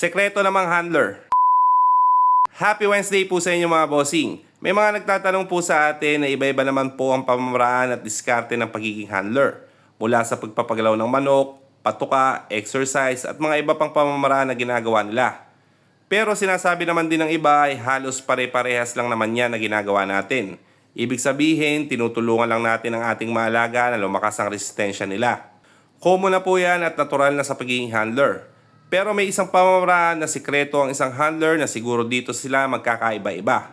Sekreto namang handler. Happy Wednesday po sa inyo mga bossing. May mga nagtatanong po sa atin na iba-iba naman po ang pamamaraan at diskarte ng pagiging handler. Mula sa pagpapagalaw ng manok, patuka, exercise at mga iba pang pamamaraan na ginagawa nila. Pero sinasabi naman din ng iba ay halos pare-parehas lang naman yan na ginagawa natin. Ibig sabihin, tinutulungan lang natin ang ating maalaga na lumakas ang resistensya nila. Common na po yan at natural na sa pagiging handler. Pero may isang pamamaraan na sikreto ang isang handler na siguro dito sila magkakaiba-iba.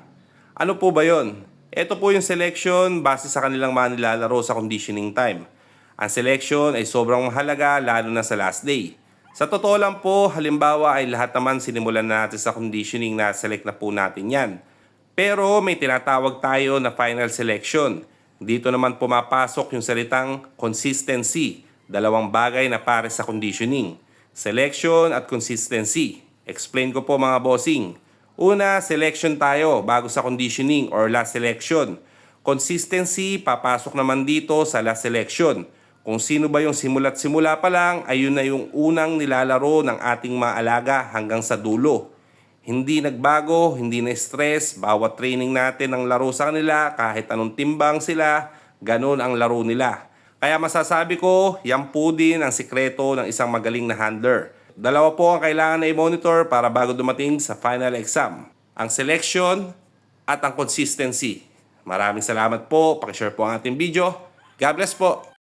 Ano po ba yon? Ito po yung selection base sa kanilang mga nilalaro sa conditioning time. Ang selection ay sobrang mahalaga lalo na sa last day. Sa totoo lang po, halimbawa ay lahat naman sinimulan natin sa conditioning na select na po natin yan. Pero may tinatawag tayo na final selection. Dito naman pumapasok yung salitang consistency, dalawang bagay na pare sa conditioning. Selection at consistency. Explain ko po mga bossing. Una, selection tayo bago sa conditioning or last selection. Consistency, papasok naman dito sa last selection. Kung sino ba yung simula't simula pa lang, ayun na yung unang nilalaro ng ating maalaga hanggang sa dulo. Hindi nagbago, hindi na stress, bawat training natin ng laro sa kanila, kahit anong timbang sila, ganun ang laro nila. Kaya masasabi ko, yan po din ang sikreto ng isang magaling na handler. Dalawa po ang kailangan na i-monitor para bago dumating sa final exam. Ang selection at ang consistency. Maraming salamat po. Pakishare po ang ating video. God bless po.